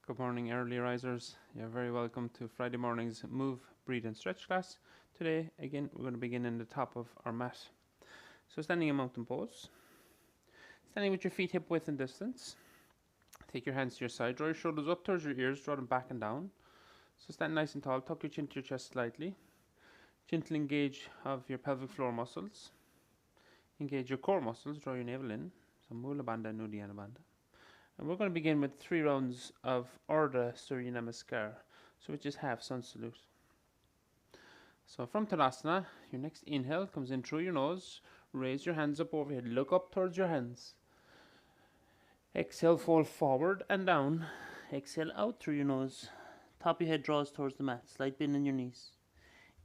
Good morning, early risers. You're very welcome to Friday morning's Move, Breathe and Stretch class. Today, again, we're going to begin in the top of our mat. So standing in mountain pose. Standing with your feet hip width and distance. Take your hands to your side, draw your shoulders up towards your ears, draw them back and down. So stand nice and tall, tuck your chin to your chest slightly. Gentle engage of your pelvic floor muscles. Engage your core muscles, draw your navel in. So Mula Bandha and Uddiyana Bandha. And we're going to begin with 3 rounds of Ardha Surya Namaskar, so which is half sun salute. So from Tadasana, your next inhale comes in through your nose, raise your hands up overhead, look up towards your hands. Exhale, fall forward and down. Exhale out through your nose. Top of your head draws towards the mat, slight bend in your knees.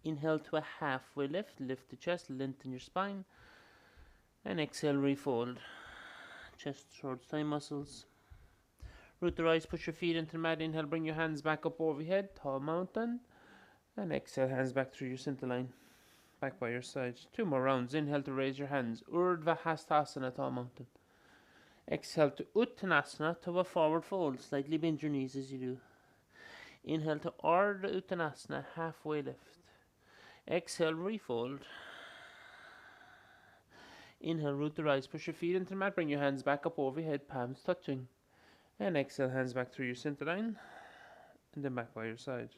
Inhale to a halfway lift, lift the chest, lengthen your spine. And exhale, refold. Chest towards thigh muscles. Root the eyes, push your feet into the mat. Inhale, bring your hands back up overhead, tall mountain. And exhale, hands back through your center line, back by your side. 2 more rounds. Inhale to raise your hands, Urdhva Hastasana, tall mountain. Exhale to Uttanasana, to a forward fold. Slightly bend your knees as you do. Inhale to Ardha Uttanasana, halfway lift. Exhale, refold. Inhale, root the eyes, push your feet into the mat. Bring your hands back up overhead, palms touching. And exhale, hands back through your center line, and then back by your side.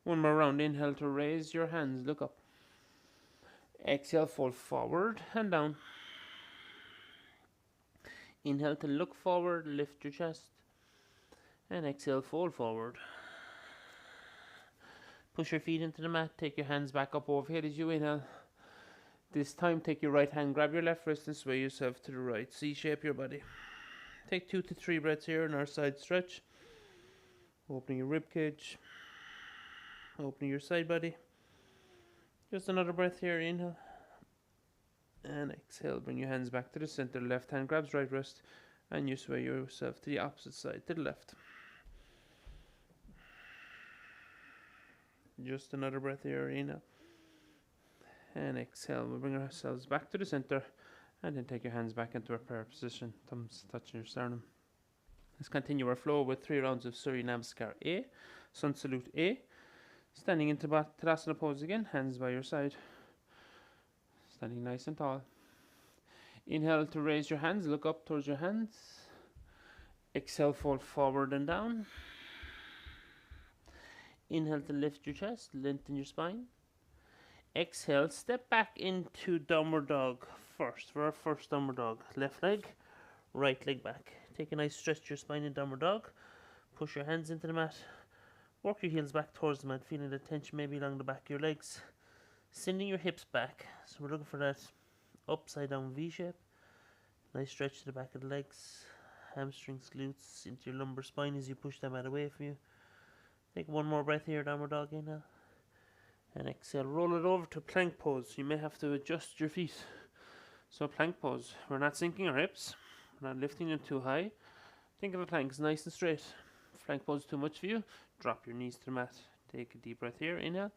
1 more round. Inhale to raise your hands, look up. Exhale, fold forward and down. Inhale to look forward, lift your chest. And exhale, fold forward. Push your feet into the mat, take your hands back up overhead as you inhale. This time, take your right hand, grab your left wrist and sway yourself to the right. C-shape your body. Take 2 to 3 breaths here in our side stretch. Opening your rib cage. Opening your side body. Just another breath here. Inhale. And exhale. Bring your hands back to the center. Left hand grabs right wrist. And you sway yourself to the opposite side, to the left. Just another breath here. Inhale. And exhale. We'll bring ourselves back to the center. And then take your hands back into our prayer position, thumbs touching your sternum. Let's continue our flow with 3 rounds of Surya Namaskar A, Sun Salute A. Standing into Tadasana pose again, hands by your side. Standing nice and tall. Inhale to raise your hands, look up towards your hands. Exhale, fold forward and down. Inhale to lift your chest, lengthen your spine. Exhale, step back into downward dog first. For our first downward dog, left leg, right leg back. Take a nice stretch to your spine in downward dog. Push your hands into the mat. Walk your heels back towards the mat, feeling the tension maybe along the back of your legs. Sending your hips back. So we're looking for that upside down V shape. Nice stretch to the back of the legs. Hamstrings, glutes, into your lumbar spine as you push the mat away from you. Take 1 more breath here, downward dog inhale. And exhale, roll it over to plank pose. You may have to adjust your feet. So plank pose, we're not sinking our hips, we're not lifting them too high. Think of a plank, it's nice and straight. If plank pose too much for you, drop your knees to the mat. Take a deep breath here, inhale.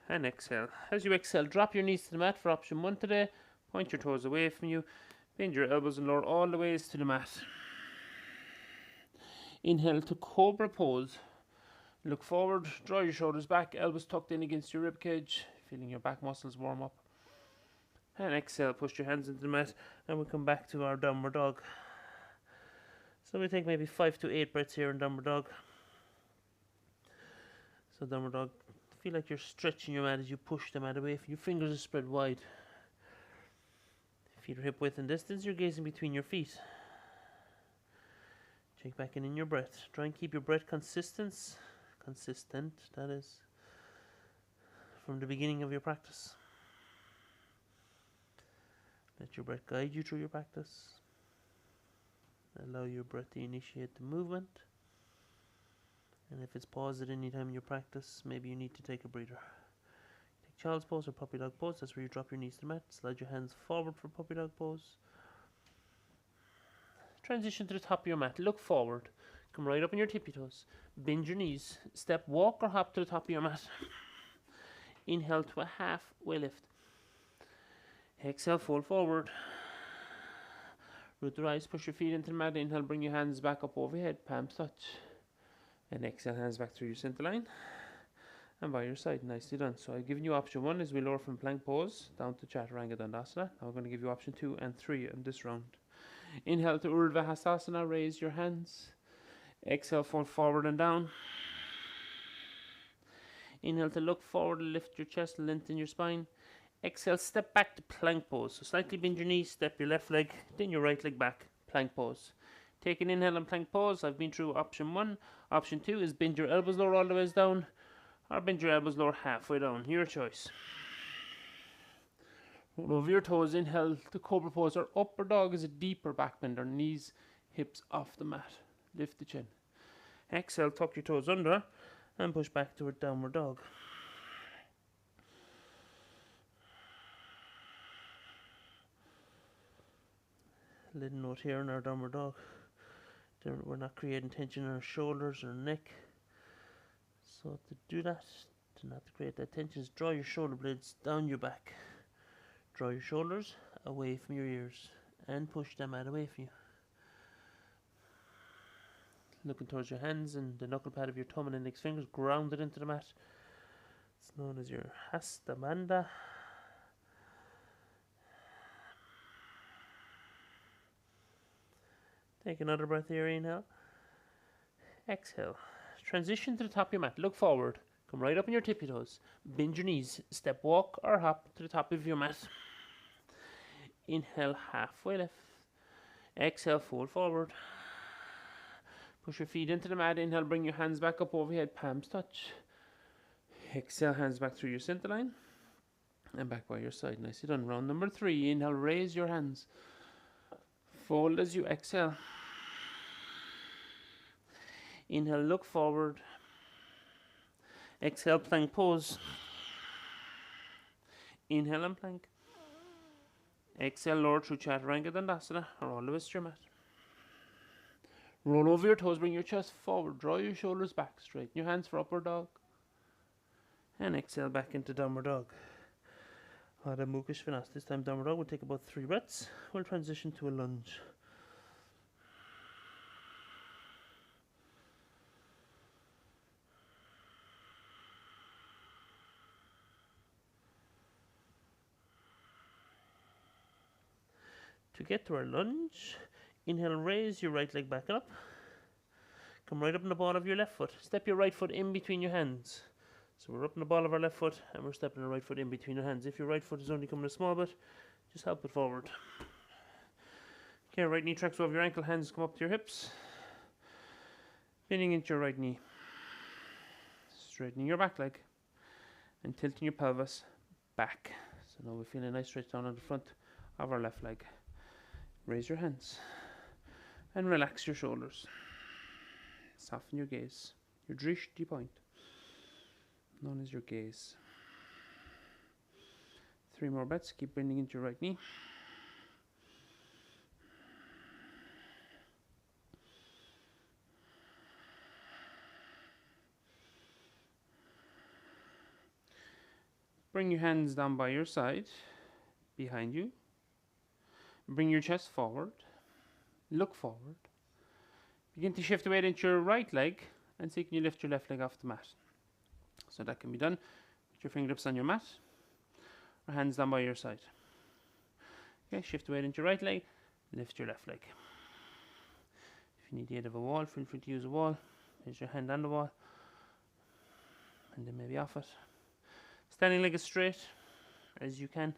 And exhale. As you exhale, drop your knees to the mat for option 1 today. Point your toes away from you. Bend your elbows and lower all the ways to the mat. Inhale to cobra pose. Look forward, draw your shoulders back, elbows tucked in against your rib cage, feeling your back muscles warm up. And exhale, push your hands into the mat, and we'll come back to our downward dog. So we take maybe 5 to 8 breaths here in downward dog. So downward dog, feel like you're stretching your mat as you push the mat away from you. Your fingers are spread wide. Feet are hip width and distance, you're gazing between your feet. Check back in your breath. Try and keep your breath consistent, that is, from the beginning of your practice. Let your breath guide you through your practice. Allow your breath to initiate the movement. And if it's paused at any time in your practice, maybe you need to take a breather. Take child's pose or puppy dog pose. That's where you drop your knees to the mat. Slide your hands forward for puppy dog pose. Transition to the top of your mat. Look forward. Come right up on your tippy toes. Bend your knees. Step, walk or hop to the top of your mat. Inhale to a halfway lift. Exhale, fold forward. Root the eyes, push your feet into the mat. Inhale, bring your hands back up overhead, palms touch. And exhale, hands back through your center line. And by your side, nicely done. So I've given you option 1 is we lower from plank pose down to Chaturanga Dandasana. Now we're going to give you option 2 and 3 in this round. Inhale to Urdhva Hastasana, raise your hands. Exhale, fold forward and down. Inhale to look forward, lift your chest, lengthen your spine. Exhale, step back to plank pose. So slightly bend your knees, step your left leg, then your right leg back, plank pose. Take an inhale and plank pose. I've been through option 1. Option 2 is bend your elbows lower all the way down, or bend your elbows lower halfway down. Your choice. Roll over your toes. Inhale to cobra pose, or upper dog is a deeper back bend, or knees, hips off the mat. Lift the chin. Exhale, tuck your toes under and push back to a downward dog. Little note here in our downward dog. We're not creating tension in our shoulders or neck. So to do that, to not create that tension, is draw your shoulder blades down your back. Draw your shoulders away from your ears and push them out away from you. Looking towards your hands and the knuckle pad of your thumb and index fingers grounded into the mat. It's known as your Hasta Bandha. Take another breath here, inhale. Exhale. Transition to the top of your mat. Look forward. Come right up on your tippy toes. Bend your knees. Step, walk or hop to the top of your mat. Inhale, halfway lift. Exhale, fold forward. Push your feet into the mat. Inhale, bring your hands back up overhead. Palms touch. Exhale, hands back through your center line. And back by your side. Nicely done. Round number 3. Inhale, raise your hands. Fold as you exhale. Inhale, look forward. Exhale, plank pose. Inhale and plank. Exhale, lower through Chaturanga Dandasana, or all the way to your mat. Roll over your toes, bring your chest forward, draw your shoulders back, straighten your hands for upward dog. And exhale back into downward dog. Adha Mukha Svanasana. This time downward dog will take about 3 breaths. We'll transition to a lunge. To get to our lunge, inhale and raise your right leg back up. Come right up in the ball of your left foot. Step your right foot in between your hands. So we're up in the ball of our left foot and we're stepping the right foot in between your hands. If your right foot is only coming a small bit, just help it forward. Okay, right knee tracks over your ankle, hands come up to your hips. Bending into your right knee. Straightening your back leg and tilting your pelvis back. So now we feel a nice stretch down on the front of our left leg. Raise your hands and relax your shoulders. Soften your gaze, your drishti point, known as your gaze. 3 more breaths. Keep bending into your right knee. Bring your hands down by your side, behind you. Bring your chest forward. Look forward. Begin to shift the weight into your right leg and see can you lift your left leg off the mat. So that can be done with your fingertips on your mat or hands down by your side. Okay, shift the weight into your right leg, lift your left leg. If you need the aid of a wall, feel free to use a wall. Place your hand on the wall and then maybe off it. Standing leg as straight as you can.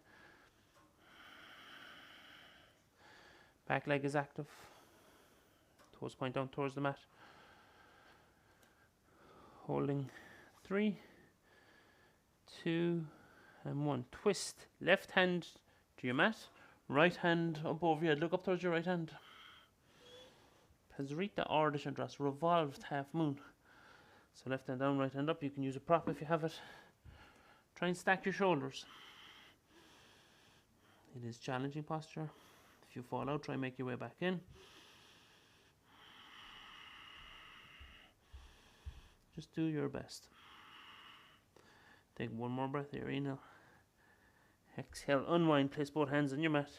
Back leg is active. Toes point down towards the mat. Holding 3, 2, and 1. Twist. Left hand to your mat. Right hand up over your head. Look up towards your right hand. Pasrita Ardha Chandrasana. Revolved half moon. So left hand down, right hand up. You can use a prop if you have it. Try and stack your shoulders. It is challenging posture. If you fall out, try and make your way back in. Just do your best. Take 1 more breath here. Inhale. Exhale. Unwind. Place both hands on your mat.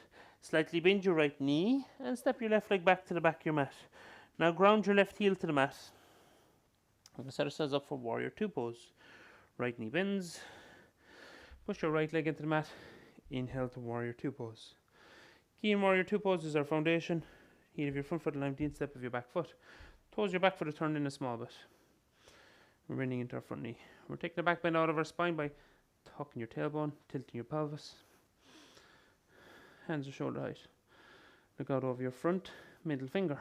Slightly bend your right knee and step your left leg back to the back of your mat. Now ground your left heel to the mat. We're going to set ourselves up for warrior two pose. Right knee bends. Push your right leg into the mat. Inhale to warrior two pose. Key in warrior two pose is our foundation. Heel of your front foot aligned with the instep of your back foot. Toes of your back foot are turned in a small bit. We're bending into our front knee. We're taking the back bend out of our spine by tucking your tailbone, tilting your pelvis. Hands are shoulder height. Look out over your front middle finger.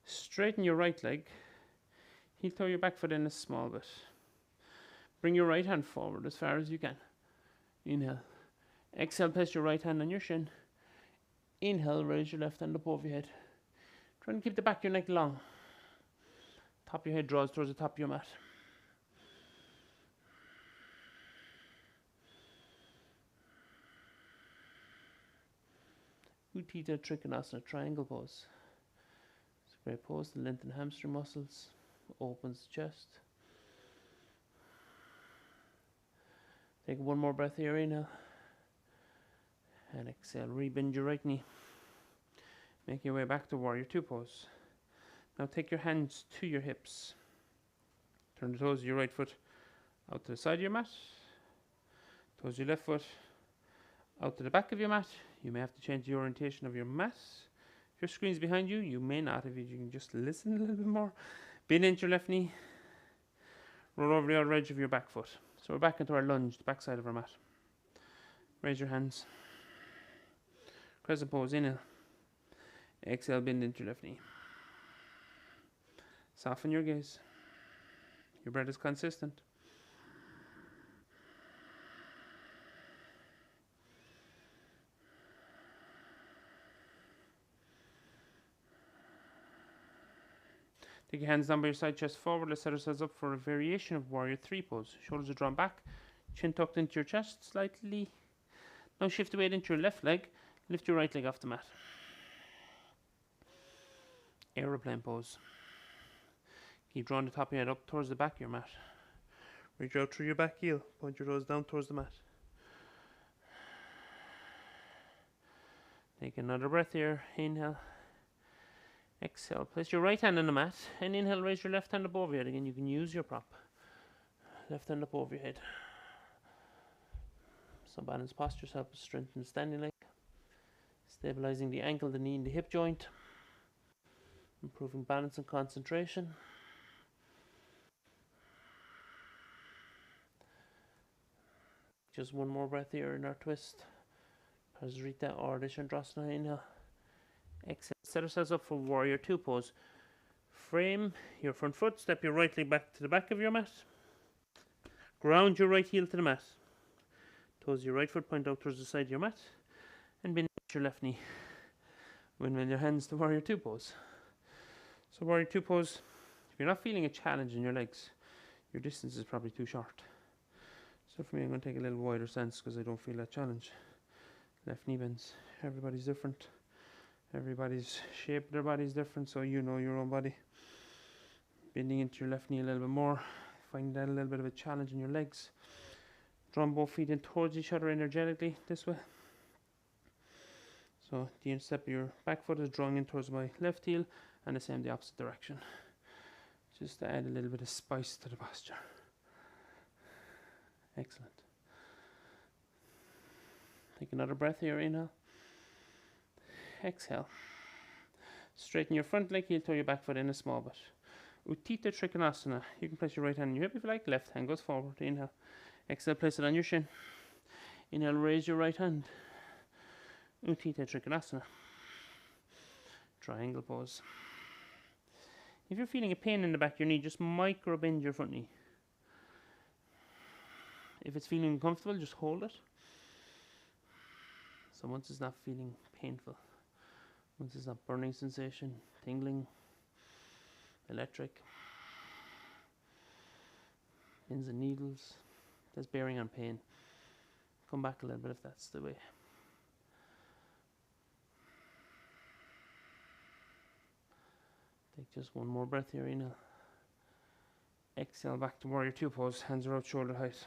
Straighten your right leg. Heel toe your back foot in a small bit. Bring your right hand forward as far as you can. Inhale. Exhale, place your right hand on your shin. Inhale, raise your left hand up over your head. Try and keep the back of your neck long. Top of your head draws towards the top of your mat. Utthita Trikonasana, triangle pose. It's a great pose to lengthen hamstring muscles, opens the chest. Take one more breath here, inhale. And exhale, rebend your right knee. Make your way back to warrior two pose. Now take your hands to your hips. Turn the toes of your right foot out to the side of your mat. Toes of your left foot out to the back of your mat. You may have to change the orientation of your mat. If your screen's behind you, you may not. If you can just listen a little bit more. Bend into your left knee. Roll over the outer edge of your back foot. So we're back into our lunge, the back side of our mat. Raise your hands. Crescent pose, inhale. Exhale, bend into your left knee. Soften your gaze. Your breath is consistent. Take your hands down by your side, chest forward. Let's set ourselves up for a variation of warrior three pose. Shoulders are drawn back, chin tucked into your chest slightly. Now shift the weight into your left leg. Lift your right leg off the mat. Aeroplane pose. Keep drawing the top of your head up towards the back of your mat. Reach out through your back heel. Point your toes down towards the mat. Take another breath here. Inhale. Exhale. Place your right hand on the mat. And inhale, raise your left hand above your head. Again, you can use your prop. Left hand up over your head. Some balanced postures help us strengthen the standing leg. Stabilizing the ankle, the knee, and the hip joint. Improving balance and concentration. Just one more breath here in our twist. Prasarita or Chandrasana. Inhale. Exhale. Set ourselves up for warrior two pose. Frame your front foot. Step your right leg back to the back of your mat. Ground your right heel to the mat. Toes of your right foot point out towards the side of your mat. And bend your left knee. Windmill your hands to warrior two pose. So warrior two pose, if you're not feeling a challenge in your legs, your distance is probably too short. So for me, I'm going to take a little wider stance because I don't feel that challenge. Left knee bends. Everybody's different. Everybody's shape of their body is different, so you know your own body. Bending into your left knee a little bit more. Find that a little bit of a challenge in your legs. Drawing both feet in towards each other energetically this way. So the instep of your back foot is drawing in towards my left heel, and the same the opposite direction. Just to add a little bit of spice to the posture. Excellent. Take another breath here, inhale. Exhale. Straighten your front leg, heel toe your back foot in a small bit. Utthita Trikonasana. You can place your right hand on your hip if you like. Left hand goes forward. Inhale. Exhale, place it on your shin. Inhale, raise your right hand. Utthita Trikonasana. Triangle pose. If you're feeling a pain in the back of your knee, just micro bend your front knee. If it's feeling uncomfortable, just hold it. So once it's not feeling painful, once it's not burning sensation, tingling, electric, pins and needles, that's bearing on pain, come back a little bit if that's the way. Take just one more breath here, inhale. Exhale back to warrior two pose, hands are out shoulder height.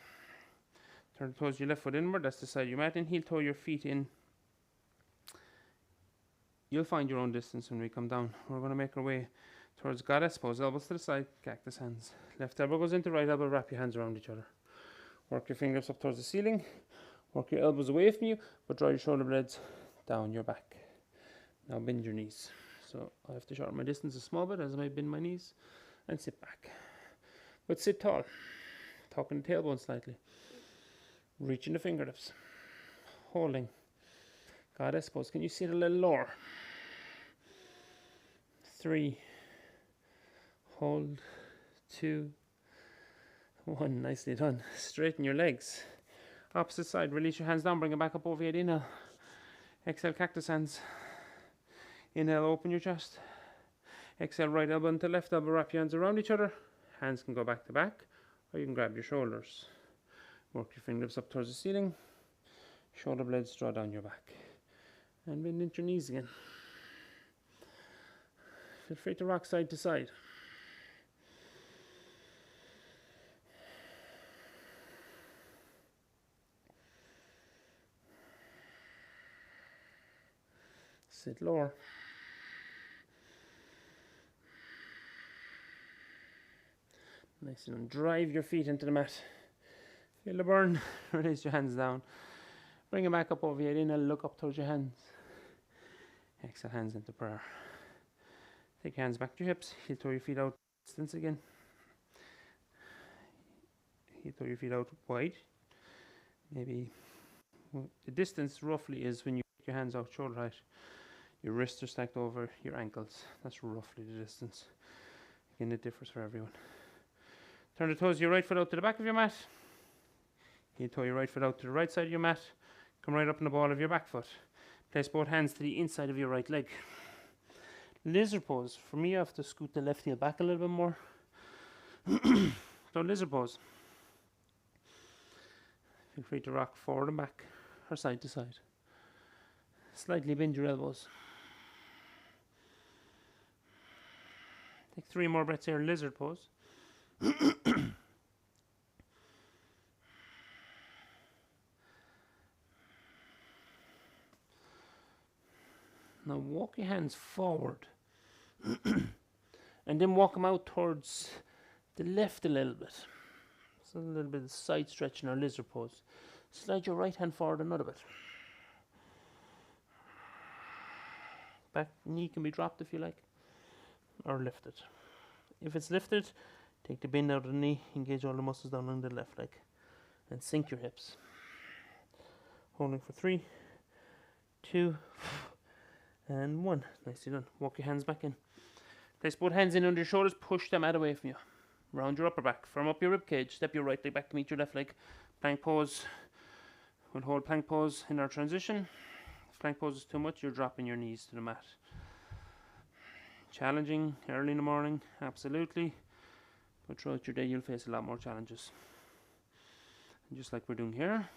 Turn the toes of your left foot inward, that's the side you mat in. Heel toe your feet in. You'll find your own distance when we come down. We're going to make our way towards goddess pose, elbows to the side, cactus hands. Left elbow goes into right elbow, wrap your hands around each other. Work your fingers up towards the ceiling. Work your elbows away from you, but draw your shoulder blades down your back. Now bend your knees. So I have to shorten my distance a small bit as I bend my knees and sit back. But sit tall, tucking the tailbone slightly. Reaching the fingertips. Holding. Goddess pose. Can you sit a little lower? 3. Hold. 2. 1. Nicely done. Straighten your legs. Opposite side. Release your hands down. Bring them back up over your inhale. Exhale, cactus hands. Inhale, open your chest. Exhale, right elbow into left elbow. Wrap your hands around each other. Hands can go back to back, or you can grab your shoulders. Work your fingers up towards the ceiling. Shoulder blades draw down your back. And bend into your knees again. Feel free to rock side to side. Sit lower. Nice and drive your feet into the mat. Feel the burn. Release your hands down. Bring them back up over your inhale. Look up towards your hands. Exhale, hands into prayer. Take your hands back to your hips. Heel toe your feet out. Distance again. Heel toe your feet out wide. Maybe the distance roughly is when you take your hands out shoulder height. Your wrists are stacked over your ankles. That's roughly the distance. Again, it differs for everyone. Turn the toes of your right foot out to the back of your mat. Heel toe your right foot out to the right side of your mat. Come right up in the ball of your back foot. Place both hands to the inside of your right leg. Lizard pose. For me, I have to scoot the left heel back a little bit more. So lizard pose. Feel free to rock forward and back or side to side. Slightly bend your elbows. Take 3 more breaths here. Lizard pose. Now walk your hands forward and then walk them out towards the left a little bit. So a little bit of side stretch in our lizard pose. Slide your right hand forward another bit. Back knee can be dropped if you like, or lifted. If it's lifted, take the bend out of the knee, engage all the muscles down on the left leg, and sink your hips. Holding for 3, 2, and 1. Nicely done. Walk your hands back in. Place both hands in under your shoulders, push them out away from you. Round your upper back, firm up your rib cage, step your right leg back to meet your left leg. Plank pose. We'll hold plank pose in our transition. If plank pose is too much, you're dropping your knees to the mat. Challenging early in the morning, absolutely. But throughout your day, you'll face a lot more challenges. And just like we're doing here,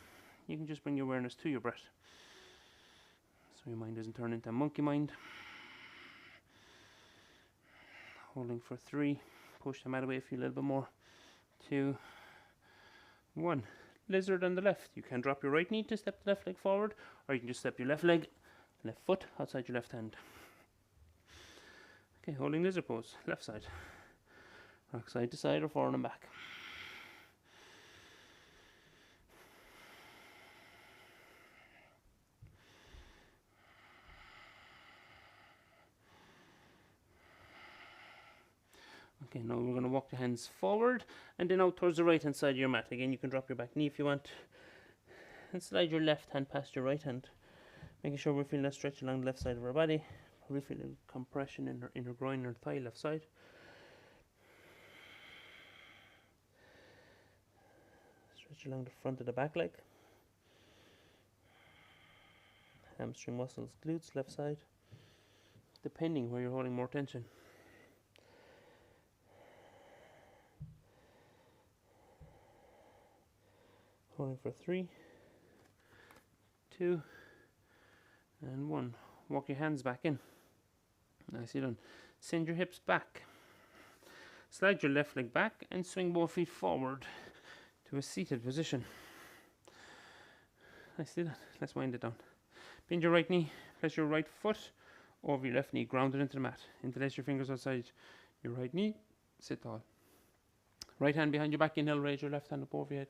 you can just bring your awareness to your breath. So your mind doesn't turn into a monkey mind. Holding for 3. Push the mat away for you a little bit more. 2, 1. Lizard on the left. You can drop your right knee to step the left leg forward, or you can just step your left leg, left foot outside your left hand. Okay, holding lizard pose. Left side. Rock side to side or forward and back. Okay, now we're going to walk the hands forward and then out towards the right hand side of your mat. Again, you can drop your back knee if you want. And slide your left hand past your right hand. Making sure we're feeling that stretch along the left side of our body. We're feeling compression in our inner groin or thigh left side. Stretch along the front of the back leg. Hamstring muscles, glutes left side. Depending where you're holding more tension. Holding for 3, 2, and 1. Walk your hands back in. Nicely done. Send your hips back. Slide your left leg back and swing both feet forward to a seated position. Nice, do that. Let's wind it down. Bend your right knee, place your right foot over your left knee, grounded into the mat. Interlace your fingers outside your right knee, sit tall. Right hand behind your back, inhale, raise your left hand up over your head.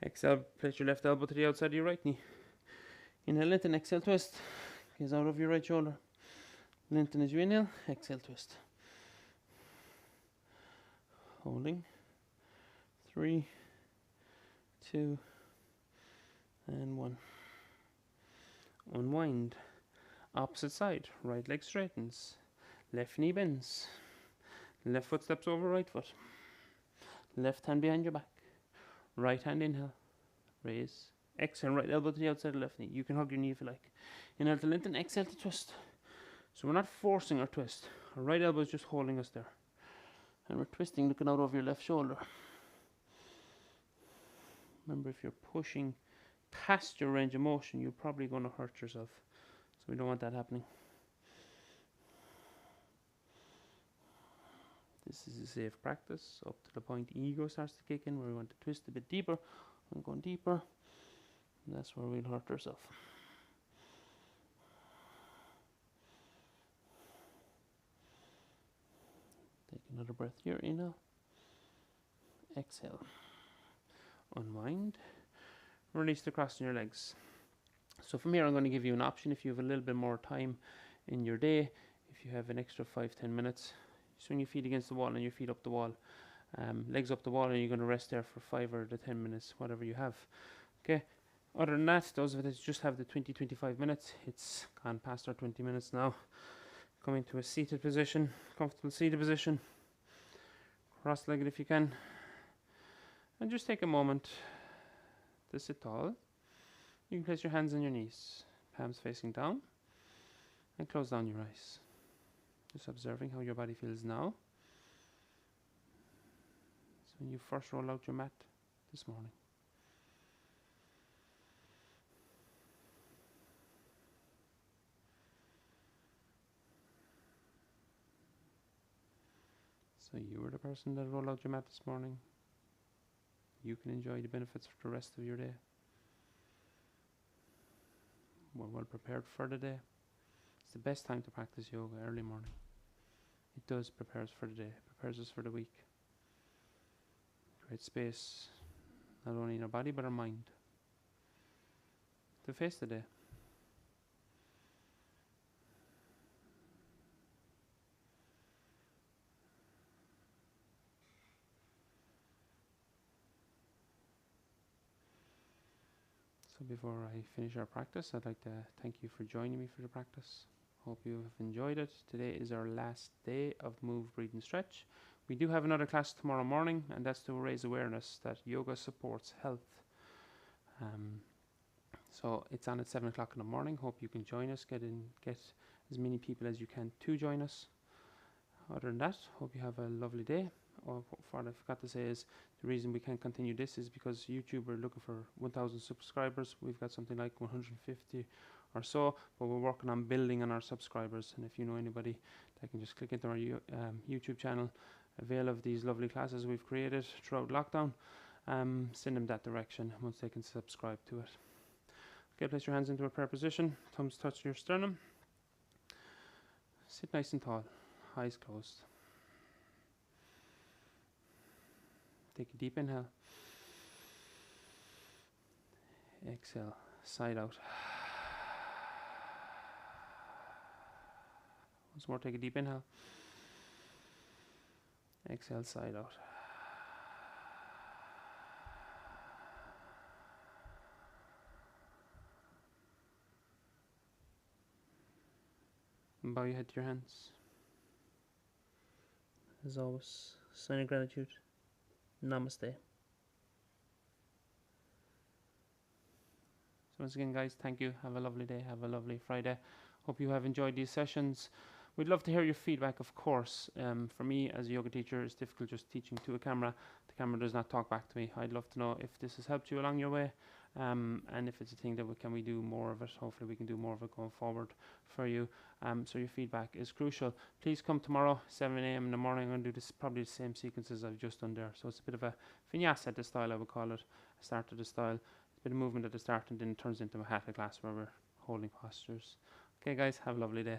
Exhale, place your left elbow to the outside of your right knee. Inhale, lengthen, exhale, twist. Gaze out of your right shoulder. Lengthen as you inhale, exhale, twist. Holding. 3, 2, and 1. Unwind. Opposite side. Right leg straightens. Left knee bends. Left foot steps over right foot. Left hand behind your back. Right hand inhale. Raise. Exhale. Right elbow to the outside of the left knee. You can hug your knee if you like. Inhale to lengthen. Exhale to twist. So we're not forcing our twist. Our right elbow is just holding us there. And we're twisting, looking out over your left shoulder. Remember, if you're pushing past your range of motion, you're probably going to hurt yourself. So we don't want that happening. This is a safe practice up to the point ego starts to kick in, where we want to twist a bit deeper and going deeper. And that's where we'll hurt ourselves. Take another breath here. Inhale. Exhale. Unwind. Release the cross in your legs. So from here I'm going to give you an option. If you have a little bit more time in your day, if you have an extra 5-10 minutes, swing your feet against the wall and your feet up the wall, legs up the wall, and you're going to rest there for 5 or 10 minutes, whatever you have. Okay. Other than that, those of us just have the 20-25 minutes. It's gone past our 20 minutes now. Come into a seated position, comfortable seated position. Cross-legged if you can. And just take a moment to sit tall. You can place your hands on your knees, palms facing down, and close down your eyes. Just observing how your body feels now. So when you first roll out your mat this morning. So you were the person that rolled out your mat this morning. You can enjoy the benefits for the rest of your day. We're well prepared for the day. It's the best time to practice yoga, early morning. It does prepare us for the day, prepares us for the week. Create space, not only in our body but our mind, to face the day. So before I finish our practice, I'd like to thank you for joining me for the practice. Hope you have enjoyed it. Today is our last day of Move, Breathe and Stretch. We do have another class tomorrow morning, and that's to raise awareness that yoga supports health. So it's on at 7 o'clock in the morning. Hope you can join us. Get as many people as you can to join us. Other than that, hope you have a lovely day. What I forgot to say is the reason we can't continue this is because YouTube are looking for 1,000 subscribers. We've got something like 150 or so, but we're working on building on our subscribers. And if you know anybody that can just click into our YouTube channel, avail of these lovely classes we've created throughout lockdown, send them that direction once they can subscribe to it. Okay, place your hands into a prayer position, thumbs touch your sternum. Sit nice and tall, eyes closed. Take a deep inhale. Exhale, side out. Once more, take a deep inhale. Exhale, side out. And bow your head to your hands. As always, sign of gratitude. Namaste. So once again, guys, thank you. Have a lovely day. Have a lovely Friday. Hope you have enjoyed these sessions. We'd love to hear your feedback, of course. For me, as a yoga teacher, it's difficult just teaching to a camera. The camera does not talk back to me. I'd love to know if this has helped you along your way. And if it's a thing that can we do more of it, hopefully we can do more of it going forward for you. So your feedback is crucial. Please come tomorrow, 7 a.m. in the morning. I'm going to do this probably the same sequence as I've just done there. So it's a bit of a vinyasa at the style, I would call it. A start to the style, a bit of movement at the start, and then it turns into a hatha class where we're holding postures. Okay guys, have a lovely day.